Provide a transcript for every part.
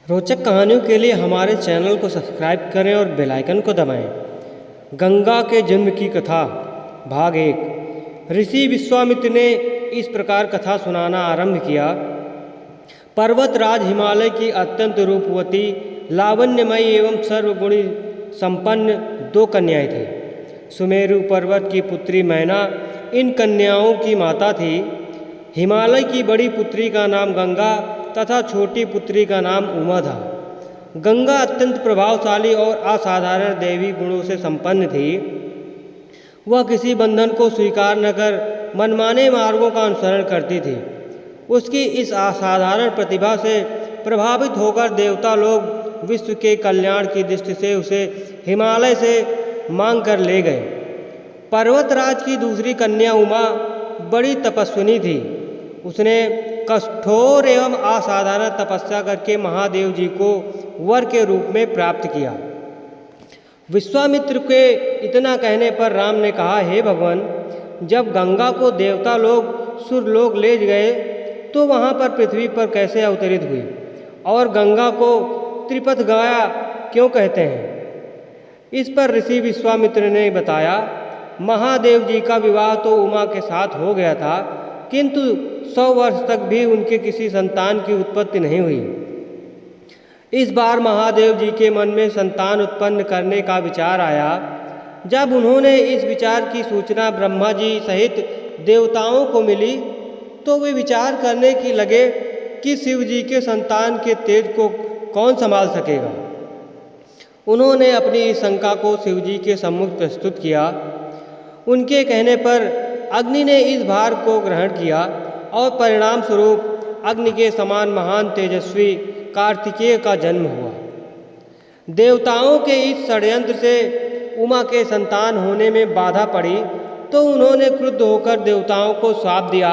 रोचक कहानियों के लिए हमारे चैनल को सब्सक्राइब करें और बेल आइकन को दबाएं। गंगा के जन्म की कथा भाग 1। ऋषि विश्वामित्र ने इस प्रकार कथा सुनाना आरंभ किया। पर्वतराज हिमालय की अत्यंत रूपवती, लावण्यमयी एवं सर्वगुणी संपन्न 2 कन्याएं थीं। सुमेरु पर्वत की पुत्री मैना इन कन्याओं की माता थी। हिमालय की बड़ी पुत्री का नाम गंगा तथा छोटी पुत्री का नाम उमा था। गंगा अत्यंत प्रभावशाली और असाधारण दैवी गुणों से संपन्न थी। वह किसी बंधन को स्वीकार न कर मनमाने मार्गों का अनुसरण करती थी। उसकी इस असाधारण प्रतिभा से प्रभावित होकर देवता लोग विश्व के कल्याण की दृष्टि से उसे हिमालय से मांग कर ले गए। पर्वतराज की दूसरी कन्या उमा बड़ी तपस्विनी थी। उसने कठोर एवं असाधारण तपस्या करके महादेव जी को वर के रूप में प्राप्त किया। विश्वामित्र के इतना कहने पर राम ने कहा, हे भगवान, जब गंगा को देवता लोग सुरलोक ले गए तो वहाँ पर पृथ्वी पर कैसे अवतरित हुई, और गंगा को त्रिपथ गया क्यों कहते हैं? इस पर ऋषि विश्वामित्र ने बताया, महादेव जी का विवाह तो उमा के साथ हो गया था, किंतु 100 वर्ष तक भी उनके किसी संतान की उत्पत्ति नहीं हुई। इस बार महादेव जी के मन में संतान उत्पन्न करने का विचार आया। जब उन्होंने इस विचार की सूचना ब्रह्मा जी सहित देवताओं को मिली तो वे विचार करने की लगे कि शिव जी के संतान के तेज को कौन संभाल सकेगा। उन्होंने अपनी इस शंका को शिव जी के सम्मुख प्रस्तुत किया। उनके कहने पर अग्नि ने इस भार को ग्रहण किया और परिणाम स्वरूप अग्नि के समान महान तेजस्वी कार्तिकेय का जन्म हुआ। देवताओं के इस षड्यंत्र से उमा के संतान होने में बाधा पड़ी तो उन्होंने क्रुद्ध होकर देवताओं को श्राप दिया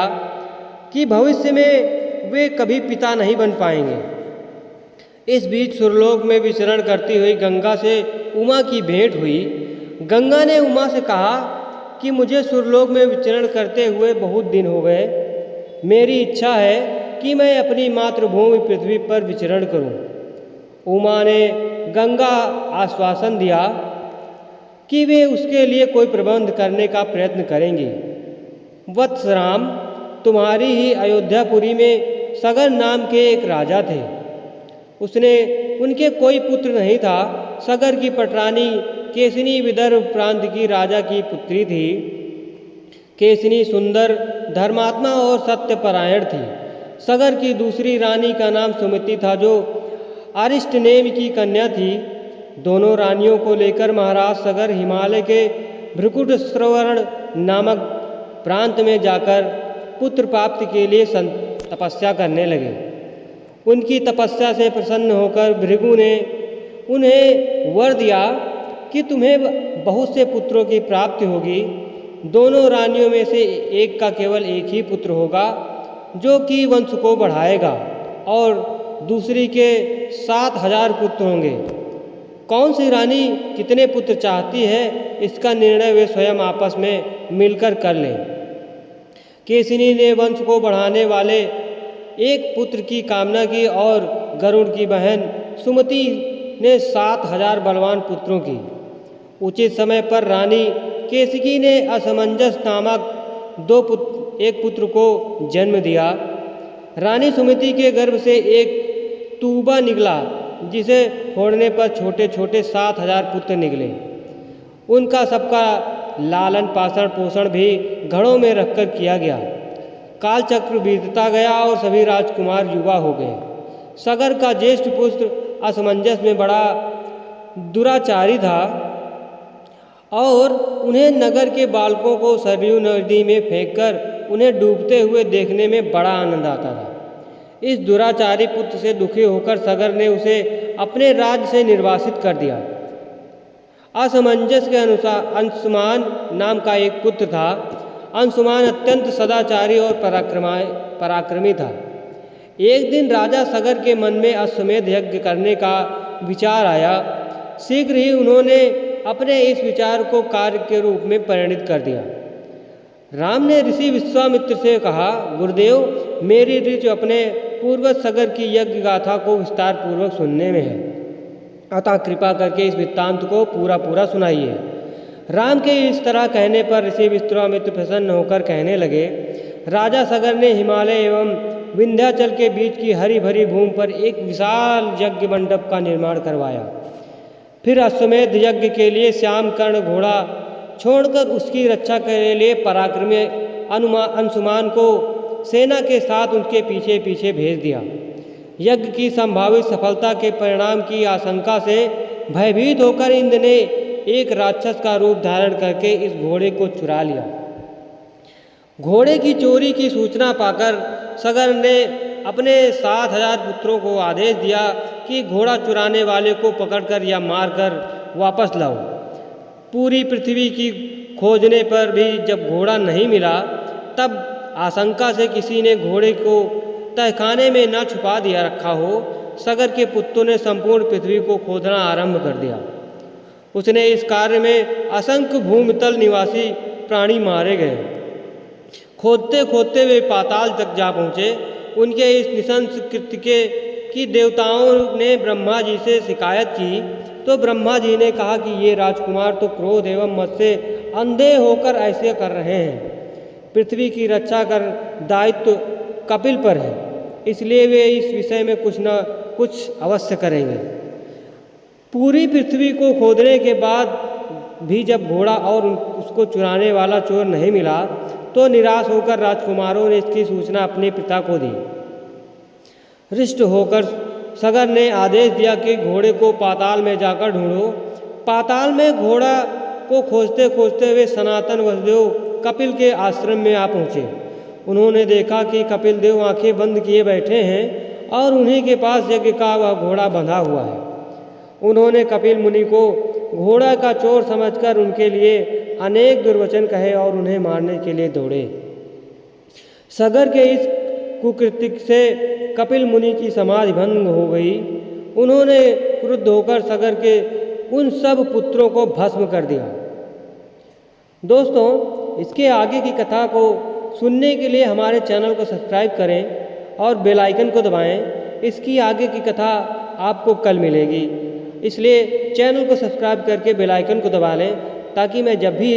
कि भविष्य में वे कभी पिता नहीं बन पाएंगे। इस बीच सुरलोक में विचरण करती हुई गंगा से उमा की भेंट हुई। गंगा ने उमा से कहा कि मुझे सुरलोक में विचरण करते हुए बहुत दिन हो गए। मेरी इच्छा है कि मैं अपनी मातृभूमि पृथ्वी पर विचरण करूं। उमा ने गंगा आश्वासन दिया कि वे उसके लिए कोई प्रबंध करने का प्रयत्न करेंगी। वत्स राम, तुम्हारी ही अयोध्यापुरी में सगर नाम के एक राजा थे। उनके कोई पुत्र नहीं था। सगर की पटरानी केसनी विदर्भ प्रांत की राजा की पुत्री थी। केसनी सुंदर, धर्मात्मा और सत्यपरायण थी। सगर की दूसरी रानी का नाम सुमति था, जो अरिष्टनेमि की कन्या थी। दोनों रानियों को लेकर महाराज सगर हिमालय के भृकुट श्रवण नामक प्रांत में जाकर पुत्र प्राप्ति के लिए तपस्या करने लगे। उनकी तपस्या से प्रसन्न होकर भृगु ने उन्हें वर दिया कि तुम्हें बहुत से पुत्रों की प्राप्ति होगी। दोनों रानियों में से एक का केवल एक ही पुत्र होगा, जो कि वंश को बढ़ाएगा, और दूसरी के 7000 पुत्र होंगे। कौन सी रानी कितने पुत्र चाहती है, इसका निर्णय वे स्वयं आपस में मिलकर कर लें। केसनी ने वंश को बढ़ाने वाले एक पुत्र की कामना की और गरुड़ की बहन सुमति ने 7000 बलवान पुत्रों की। उचित समय पर रानी केसकी ने असमंजस नामक एक पुत्र को जन्म दिया। रानी सुमति के गर्भ से एक तूबा निकला, जिसे फोड़ने पर छोटे छोटे 7000 पुत्र निकले। उनका सबका लालन पालन पोषण भी घड़ों में रखकर किया गया। कालचक्र बीतता गया और सभी राजकुमार युवा हो गए। सगर का ज्येष्ठ पुत्र असमंजस में बड़ा दुराचारी था और उन्हें नगर के बालकों को सरयू नदी में फेंककर उन्हें डूबते हुए देखने में बड़ा आनंद आता था। इस दुराचारी पुत्र से दुखी होकर सगर ने उसे अपने राज्य से निर्वासित कर दिया। असमंजस के अनुसार अंशुमान नाम का एक पुत्र था। अंशुमान अत्यंत सदाचारी और पराक्रमी था। एक दिन राजा सगर के मन में अश्वमेध यज्ञ करने का विचार आया। शीघ्र ही उन्होंने अपने इस विचार को कार्य के रूप में परिणित कर दिया। राम ने ऋषि विश्वामित्र से कहा, गुरुदेव, मेरी ऋचि अपने पूर्वज सगर की यज्ञ गाथा को विस्तार पूर्वक सुनने में है, अतः कृपा करके इस वृत्तांत को पूरा पूरा सुनाइए। राम के इस तरह कहने पर ऋषि विश्वामित्र प्रसन्न होकर कहने लगे, राजा सगर ने हिमालय एवं विंध्याचल के बीच की हरी भरी भूमि पर एक विशाल यज्ञ मंडप का निर्माण करवाया। फिर अश्वमेध यज्ञ के लिए श्याम कर्ण घोड़ा छोड़कर उसकी रक्षा के लिए पराक्रमी अंशुमान को सेना के साथ उनके पीछे पीछे भेज दिया। यज्ञ की संभावित सफलता के परिणाम की आशंका से भयभीत होकर इंद्र ने एक राक्षस का रूप धारण करके इस घोड़े को चुरा लिया। घोड़े की चोरी की सूचना पाकर सगर ने अपने 7,000 पुत्रों को आदेश दिया कि घोड़ा चुराने वाले को पकड़कर या मारकर वापस लाओ। पूरी पृथ्वी की खोजने पर भी जब घोड़ा नहीं मिला, तब आशंका से किसी ने घोड़े को तहखाने में न छुपा दिया रखा हो, सगर के पुत्रों ने संपूर्ण पृथ्वी को खोदना आरंभ कर दिया। उसने इस कार्य में असंख्य भूमितल निवासी प्राणी मारे गए। खोदते खोदते वे पाताल तक जा पहुँचे। उनके इस निशंस कृत्य की देवताओं ने ब्रह्मा जी से शिकायत की, तो ब्रह्मा जी ने कहा कि ये राजकुमार तो क्रोध एवं मद से अंधे होकर ऐसे कर रहे हैं। पृथ्वी की रक्षा कर दायित्व कपिल पर है, इसलिए वे इस विषय में कुछ न कुछ अवश्य करेंगे। पूरी पृथ्वी को खोदने के बाद भी जब घोड़ा और उसको चुराने वाला चोर नहीं मिला, तो निराश होकर राजकुमारों ने इसकी सूचना अपने पिता को दी। हृष्ट होकर सगर ने आदेश दिया कि घोड़े को पाताल में जाकर ढूंढो। पाताल में घोड़ा को खोजते खोजते वे सनातन वसुदेव कपिल के आश्रम में आ पहुँचे। उन्होंने देखा कि कपिल देव आंखें बंद किए बैठे हैं और उन्हीं के पास यज्ञ का वह घोड़ा बंधा हुआ है। उन्होंने कपिल मुनि को घोड़ा का चोर समझकर उनके लिए अनेक दुर्वचन कहे और उन्हें मारने के लिए दौड़े। सगर के इस कुकृत्य से कपिल मुनि की समाधि भंग हो गई। उन्होंने क्रुद्ध होकर सगर के उन सब पुत्रों को भस्म कर दिया। दोस्तों, इसके आगे की कथा को सुनने के लिए हमारे चैनल को सब्सक्राइब करें और बेल आइकन को दबाएं। इसकी आगे की कथा आपको कल मिलेगी, इसलिए चैनल को सब्सक्राइब करके बेल आइकन को दबा लें, ताकि मैं जब भी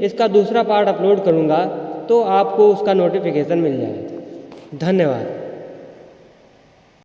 इसका दूसरा पार्ट अपलोड करूँगा तो आपको उसका नोटिफिकेशन मिल जाए। धन्यवाद।